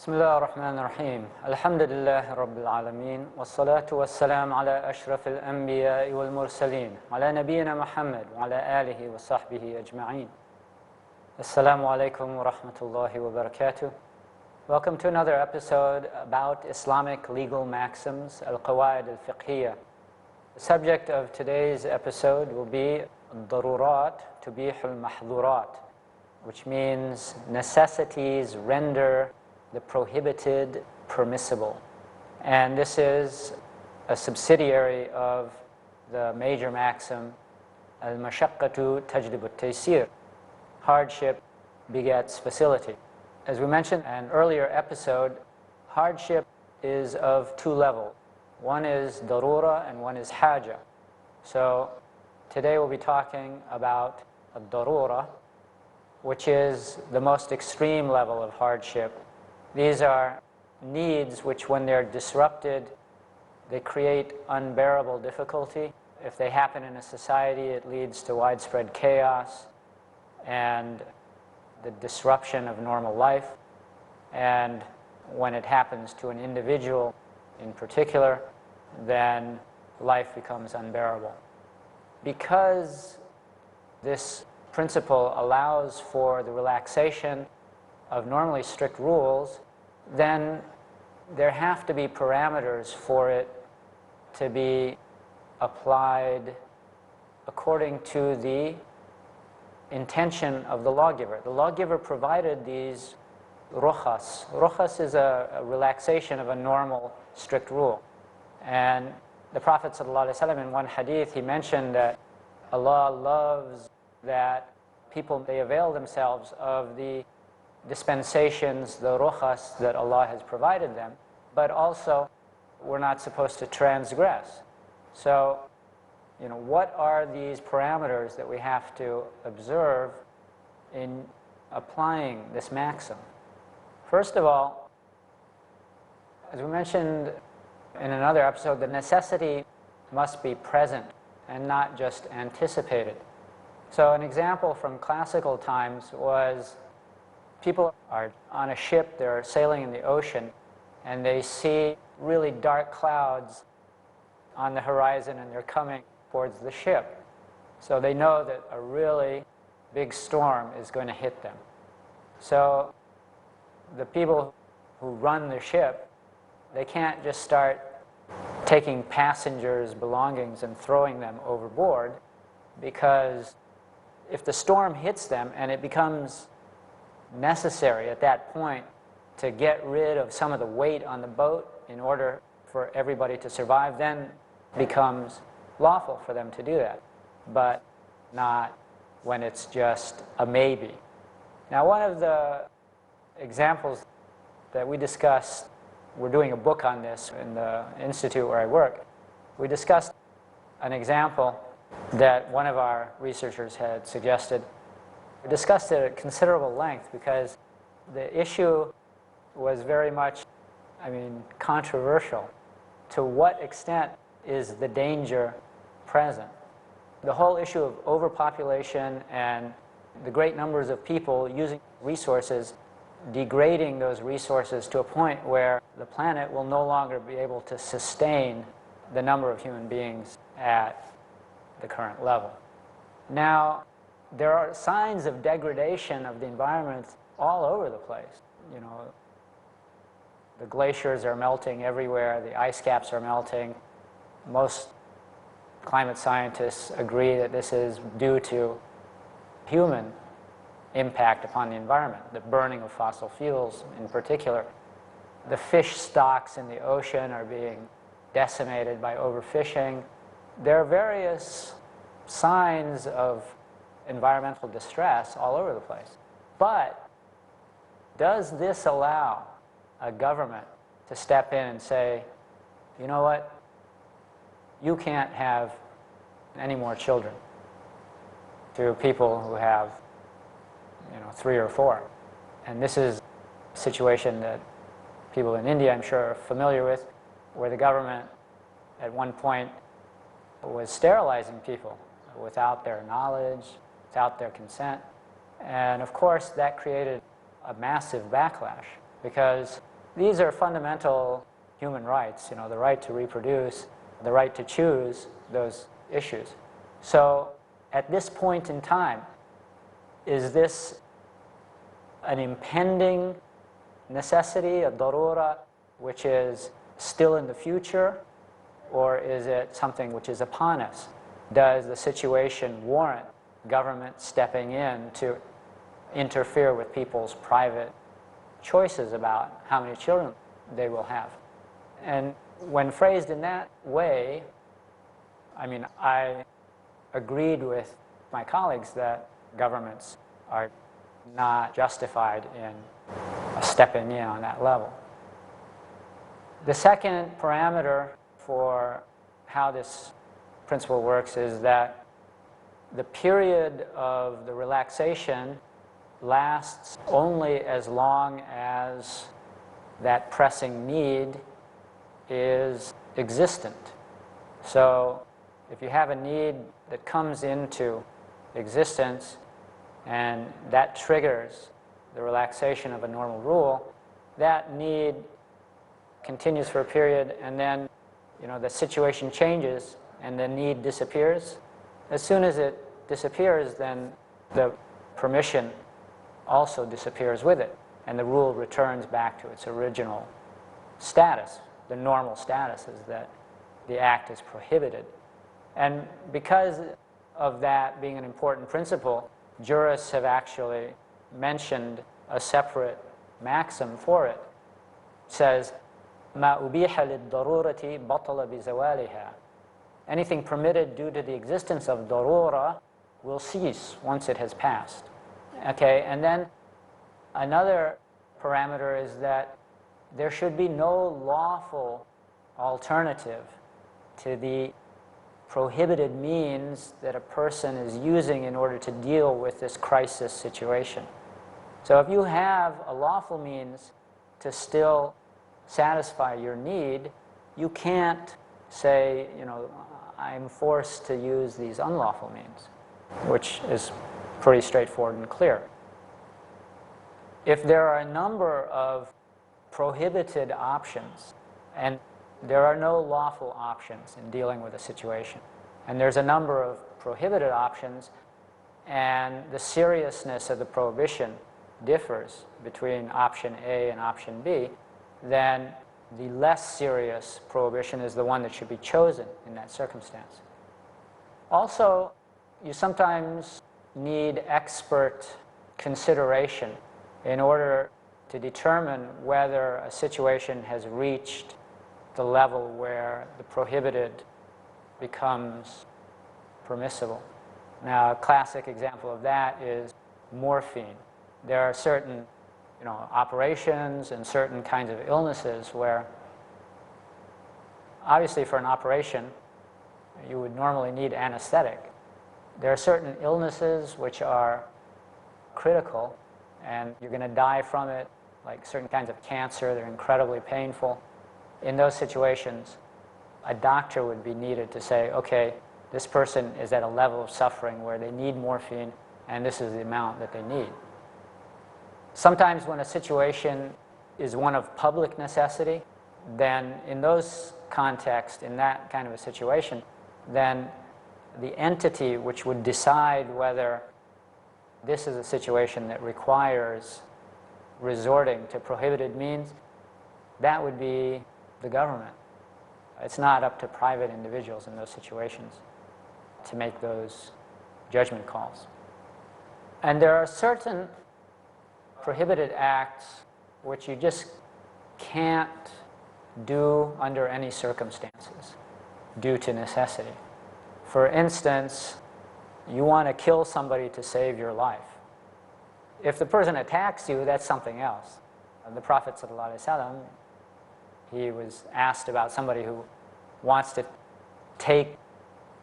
بسم الله الرحمن الرحيم الحمد لله رب العالمين والصلاة والسلام على أشرف الأنبياء والمرسلين على نبينا محمد وعلى آله وصحبه أجمعين. Assalamu alaikum wa rahmatullahi wa barakatuh. Welcome to another episode about Islamic legal maxims, al-Qawaid al-Fiqhiyya. The subject of today's episode will be darurat tubih al-mahdhurat, which means necessities render the prohibited permissible. And this is a subsidiary of the major maxim, al-mashaqqatu tajlibu at-taysir. Hardship begets facility. As we mentioned in an earlier episode, hardship is of two levels. One is darura and one is haja. So today we'll be talking about darura, which is the most extreme level of hardship. These are needs which, when they're disrupted, they create unbearable difficulty. If they happen in a society, it leads to widespread chaos and the disruption of normal life. And when it happens to an individual in particular, then life becomes unbearable. Because this principle allows for the relaxation of normally strict rules, then there have to be parameters for it to be applied according to the intention of the lawgiver. The lawgiver provided these rukhas. Rukhas is a relaxation of a normal strict rule. And the Prophet ﷺ, in one hadith, he mentioned that Allah loves that people, they avail themselves of the dispensations, the rukhas that Allah has provided them, but also we're not supposed to transgress. So, what are these parameters that we have to observe in applying this maxim? First of all, as we mentioned in another episode, the necessity must be present and not just anticipated. So an example from classical times was people are on a ship, they're sailing in the ocean, and they see really dark clouds on the horizon and they're coming towards the ship. So they know that a really big storm is going to hit them. So the people who run the ship, they can't just start taking passengers' belongings and throwing them overboard, because if the storm hits them and it becomes necessary at that point to get rid of some of the weight on the boat in order for everybody to survive, then it becomes lawful for them to do that, but not when it's just a maybe. Now, one of the examples that we discussed, we're doing a book on this in the institute where I work, we discussed an example that one of our researchers had suggested. We discussed it at considerable length because the issue was very much, controversial. To what extent is the danger present? The whole issue of overpopulation and the great numbers of people using resources, degrading those resources to a point where the planet will no longer be able to sustain the number of human beings at the current level. Now, there are signs of degradation of the environment all over the place. The glaciers are melting everywhere, the ice caps are melting. Most climate scientists agree that this is due to human impact upon the environment, the burning of fossil fuels in particular. The fish stocks in the ocean are being decimated by overfishing. There are various signs of environmental distress all over the place. But does this allow a government to step in and say, you know what, you can't have any more children, to people who have 3 or 4? And this is a situation that people in India, I'm sure, are familiar with, where the government at one point was sterilizing people without their knowledge, without their consent. And of course that created a massive backlash, because these are fundamental human rights, the right to reproduce, the right to choose those issues. So at this point in time, is this an impending necessity, a darura, which is still in the future, or is it something which is upon us? Does the situation warrant government stepping in to interfere with people's private choices about how many children they will have? And when phrased in that way, I agreed with my colleagues that governments are not justified in stepping in on that level. The second parameter for how this principle works is that the period of the relaxation lasts only as long as that pressing need is existent. So if you have a need that comes into existence and that triggers the relaxation of a normal rule, that need continues for a period, and then the situation changes and the need disappears. As soon as it disappears, then the permission also disappears with it, and the rule returns back to its original status. The normal status is that the act is prohibited. And because of that being an important principle, jurists have actually mentioned a separate maxim for it. It says, مَا أُبِيحَ لِلضَّرُورَةِ بَطَلَ بِزَوَالِهَا. Anything permitted due to the existence of darura will cease once it has passed. Okay, and then another parameter is that there should be no lawful alternative to the prohibited means that a person is using in order to deal with this crisis situation. So if you have a lawful means to still satisfy your need, you can't say, I'm forced to use these unlawful means, which is pretty straightforward and clear. If there are a number of prohibited options, and there are no lawful options in dealing with a situation, and there's a number of prohibited options, and the seriousness of the prohibition differs between option A and option B, then the less serious prohibition is the one that should be chosen in that circumstance. Also, you sometimes need expert consideration in order to determine whether a situation has reached the level where the prohibited becomes permissible. Now, a classic example of that is morphine. There are certain operations and certain kinds of illnesses where, obviously for an operation, you would normally need anesthetic. There are certain illnesses which are critical and you're going to die from it, like certain kinds of cancer. They're incredibly painful. In those situations, a doctor would be needed to say, okay, this person is at a level of suffering where they need morphine and this is the amount that they need. Sometimes when a situation is one of public necessity, then in those contexts, in that kind of a situation, then the entity which would decide whether this is a situation that requires resorting to prohibited means, that would be the government. It's not up to private individuals in those situations to make those judgment calls. And there are certain prohibited acts which you just can't do under any circumstances due to necessity. For instance, you want to kill somebody to save your life. If the person attacks you, that's something else. The Prophet ﷺ, he was asked about somebody who wants to take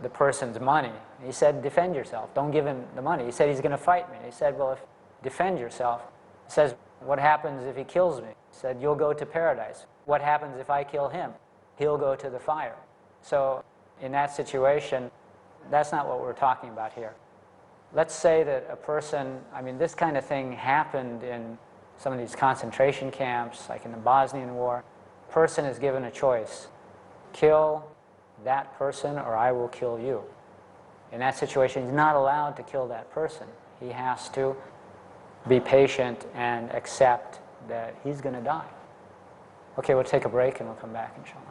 the person's money. He said, defend yourself. Don't give him the money. He said, he's going to fight me. He said, well, defend yourself. He says, what happens if he kills me? He said, you'll go to paradise. What happens if I kill him? He'll go to the fire. So in that situation, that's not what we're talking about here. Let's say that a person, this kind of thing happened in some of these concentration camps, like in the Bosnian War, a person is given a choice: kill that person or I will kill you. In that situation, he's not allowed to kill that person. He has to be patient and accept that he's going to die. Okay, we'll take a break and we'll come back, inshallah.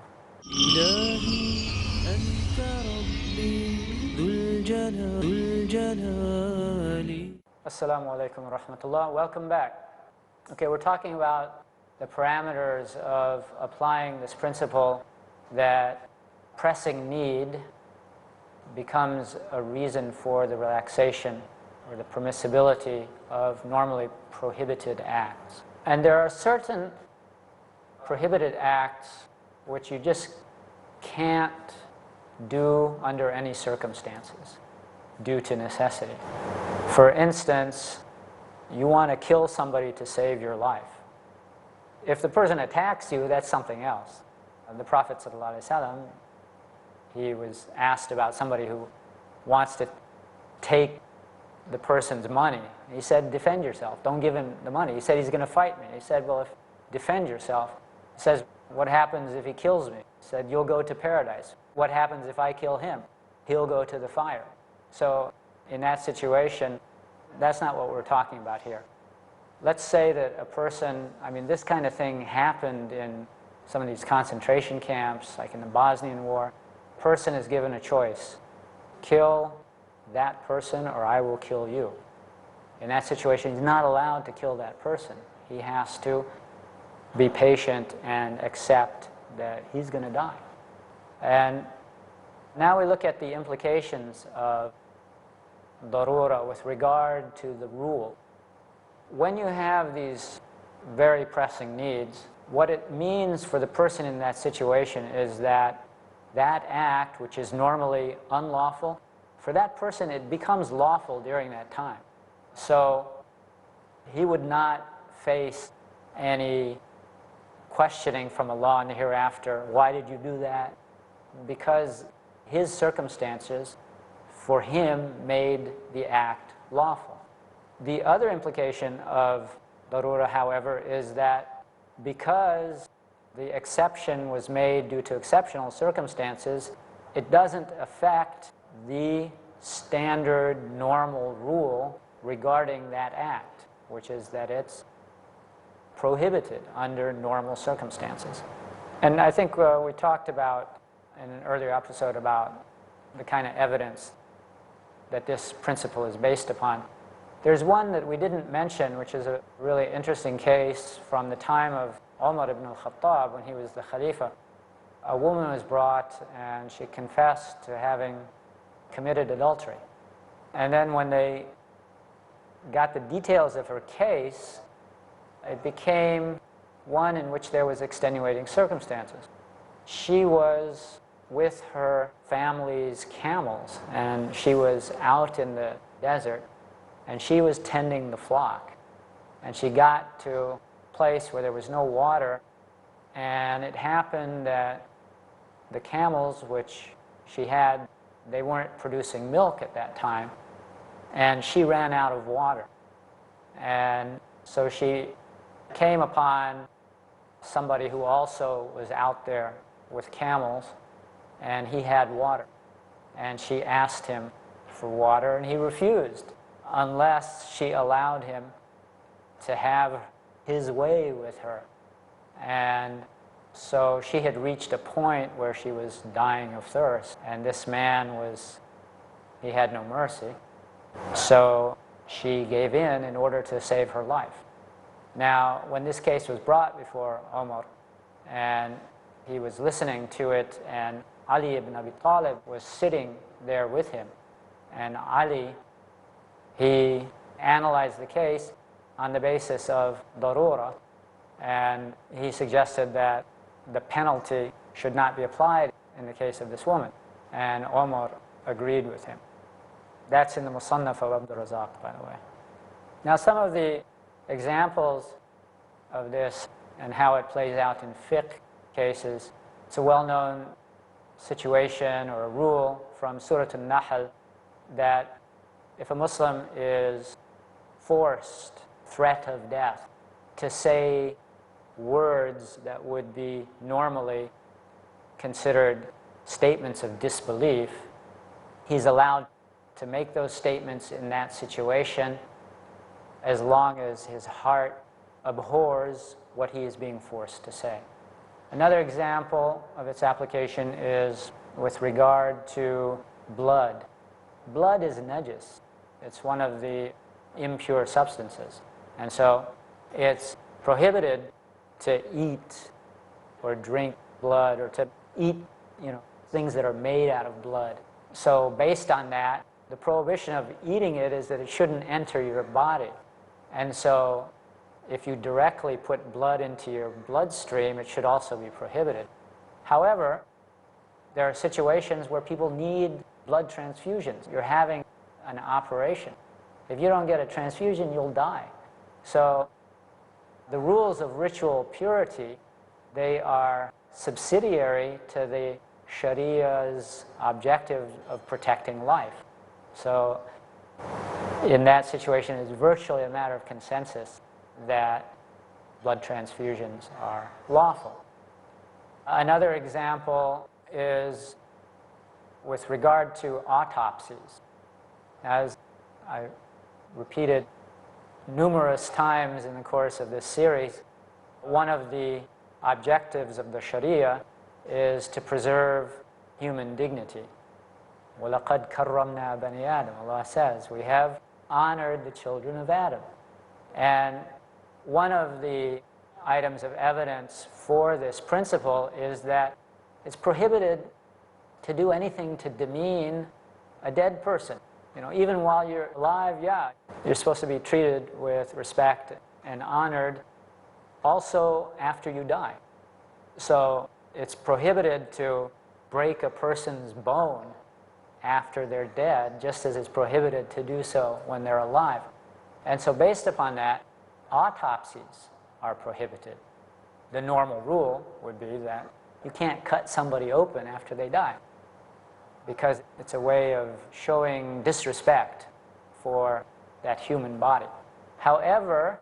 Assalamu alaikum wa rahmatullah. Welcome back. Okay, we're talking about the parameters of applying this principle that pressing need becomes a reason for the relaxation or the permissibility of normally prohibited acts. And there are certain prohibited acts which you just can't do under any circumstances due to necessity. For instance, you want to kill somebody to save your life. If the person attacks you, that's something else. The Prophet ﷺ, he was asked about somebody who wants to take the person's money. He said, defend yourself, don't give him the money. He said, he's going to fight me. He said, well, defend yourself. He says, what happens if he kills me? He said, you'll go to paradise. What happens if I kill him? He'll go to the fire. So in that situation, that's not what we're talking about here. Let's say that a person, I mean, this kind of thing happened in some of these concentration camps, like in the Bosnian War. A person is given a choice: kill that person or I will kill you. In that situation, he's not allowed to kill that person. He has to be patient and accept that he's going to die. And now we look at the implications of darura with regard to the rule. When you have these very pressing needs, what it means for the person in that situation is that that act, which is normally unlawful, for that person it becomes lawful during that time. So he would not face any questioning from Allah in the hereafter. Why did you do that? Because his circumstances for him made the act lawful. The other implication of darura, however, is that because the exception was made due to exceptional circumstances, it doesn't affect the standard normal rule regarding that act, which is that it's prohibited under normal circumstances. And I think we talked about in an earlier episode about the kind of evidence that this principle is based upon. There's one that we didn't mention, which is a really interesting case from the time of Umar ibn al-Khattab when he was the Khalifa. A woman was brought and she confessed to having committed adultery. And then when they got the details of her case, it became one in which there was extenuating circumstances. She was with her family's camels and she was out in the desert and she was tending the flock. And she got to a place where there was no water, and it happened that the camels which she had, they weren't producing milk at that time, and she ran out of water. And so she came upon somebody who also was out there with camels, and he had water. And she asked him for water, and he refused unless she allowed him to have his way with her. And so she had reached a point where she was dying of thirst, and this man he had no mercy. So she gave in order to save her life. Now, when this case was brought before Umar, and he was listening to it, and Ali ibn Abi Talib was sitting there with him, and Ali, he analyzed the case on the basis of darura, and he suggested that the penalty should not be applied in the case of this woman, and Umar agreed with him. That's in the Musannaf of Abdul Razak, by the way. Now, some of the examples of this and how it plays out in fiqh cases, it's a well-known situation or a rule from Surah An-Nahl that if a Muslim is forced, threat of death, to say words that would be normally considered statements of disbelief. He's allowed to make those statements in that situation as long as his heart abhors what he is being forced to say. Another example of its application is with regard to blood. Blood is najis. It's one of the impure substances. And so it's prohibited to eat or drink blood or to eat, things that are made out of blood. So based on that, the prohibition of eating it is that it shouldn't enter your body. And so if you directly put blood into your bloodstream, it should also be prohibited. However, there are situations where people need blood transfusions. You're having an operation. If you don't get a transfusion, you'll die. So the rules of ritual purity, they are subsidiary to the Sharia's objective of protecting life. So in that situation, it's virtually a matter of consensus that blood transfusions are lawful. Another example is with regard to autopsies. As I repeated numerous times in the course of this series, one of the objectives of the Sharia is to preserve human dignity. وَلَقَدْ كَرَّمْنَا بَنِي آدَمَ. Allah says, we have honored the children of Adam. And one of the items of evidence for this principle is that it's prohibited to do anything to demean a dead person. Even while you're alive, you're supposed to be treated with respect and honored also after you die. So it's prohibited to break a person's bone after they're dead, just as it's prohibited to do so when they're alive. And so based upon that, autopsies are prohibited. The normal rule would be that you can't cut somebody open after they die, because it's a way of showing disrespect for that human body. However,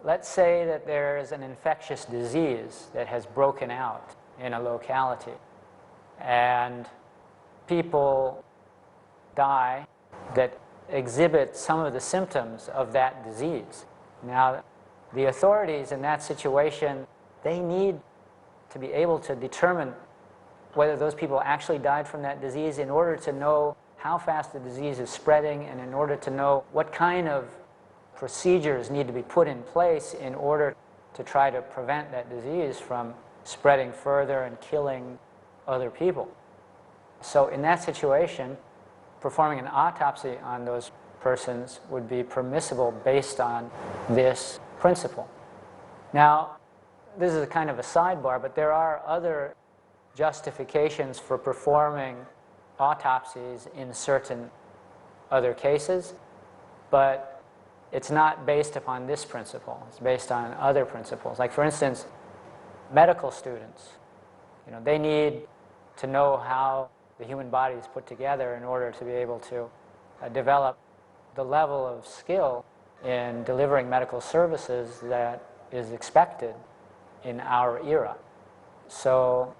let's say that there's an infectious disease that has broken out in a locality, and people die that exhibit some of the symptoms of that disease. Now, the authorities in that situation, they need to be able to determine whether those people actually died from that disease in order to know how fast the disease is spreading, and in order to know what kind of procedures need to be put in place in order to try to prevent that disease from spreading further and killing other people. So in that situation, performing an autopsy on those persons would be permissible based on this principle. Now, this is a kind of a sidebar, but there are other justifications for performing autopsies in certain other cases, but it's not based upon this principle. It's based on other principles. Like, for instance, medical students, they need to know how the human body is put together in order to be able to develop the level of skill in delivering medical services that is expected in our era. So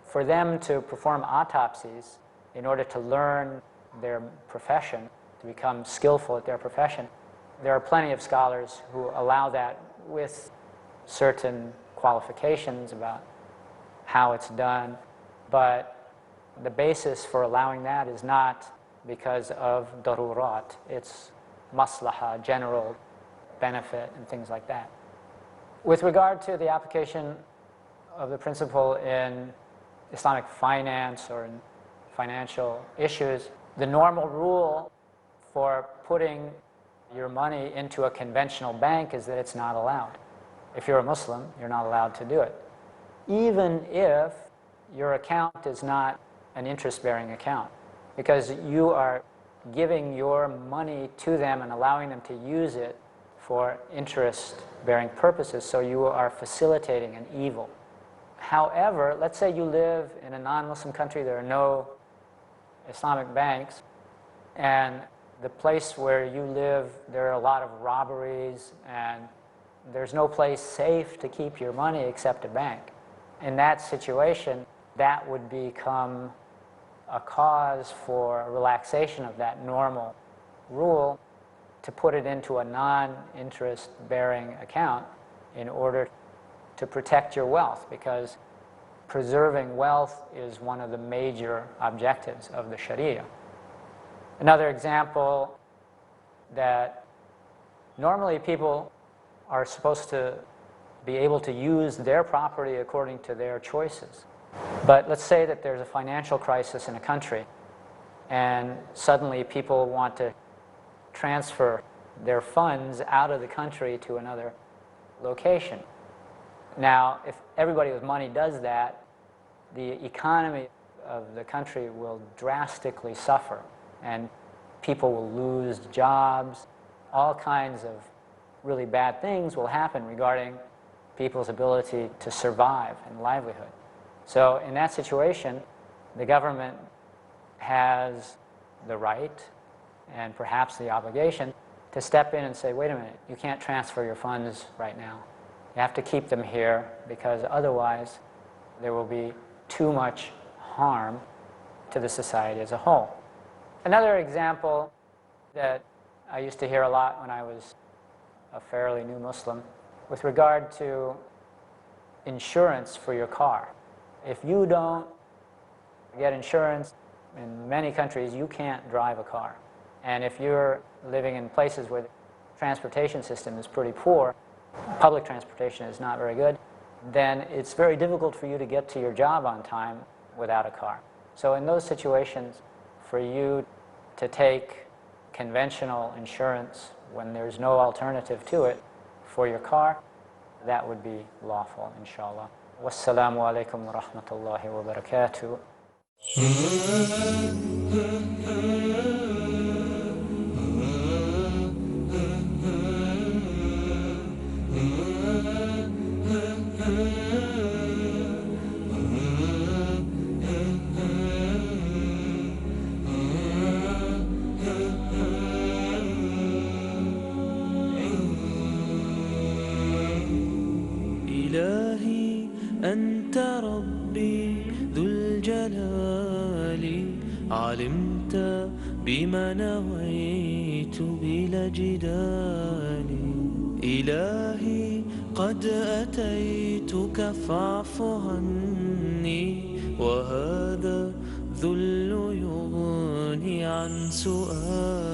for them to perform autopsies in order to learn their profession, to become skillful at their profession, there are plenty of scholars who allow that with certain qualifications about how it's done, but the basis for allowing that is not because of darurat. It's maslaha, general benefit, and things like that. With regard to the application of the principle in Islamic finance or in financial issues, the normal rule for putting your money into a conventional bank is that it's not allowed. If you're a Muslim, you're not allowed to do it, even if your account is not an interest-bearing account, because you are giving your money to them and allowing them to use it for interest-bearing purposes, so you are facilitating an evil. However, let's say you live in a non-Muslim country, there are no Islamic banks, and the place where you live, there are a lot of robberies and there's no place safe to keep your money except a bank. In that situation, that would become a cause for a relaxation of that normal rule to put it into a non-interest bearing account in order to protect your wealth, because preserving wealth is one of the major objectives of the Sharia. Another example, that normally people are supposed to be able to use their property according to their choices. But let's say that there's a financial crisis in a country and suddenly people want to transfer their funds out of the country to another location. Now, if everybody with money does that, the economy of the country will drastically suffer, and people will lose jobs. All kinds of really bad things will happen regarding people's ability to survive and livelihood. So in that situation, the government has the right and perhaps the obligation to step in and say, wait a minute, you can't transfer your funds right now. You have to keep them here, because otherwise there will be too much harm to the society as a whole. Another example that I used to hear a lot when I was a fairly new Muslim, with regard to insurance for your car. If you don't get insurance, in many countries you can't drive a car. And if you're living in places where the transportation system is pretty poor, public transportation is not very good, then it's very difficult for you to get to your job on time without a car. So in those situations, for you to take conventional insurance when there's no alternative to it for your car, that would be lawful, inshallah. Wassalamu alaikum wa rahmatullahi wa barakatuh. إلهي أنت ربي ذو الجلال، علمت بما نويت بلا جدال. إلهي قد أتيتك فاعف عني، وهذا ذل يغني عن سؤال.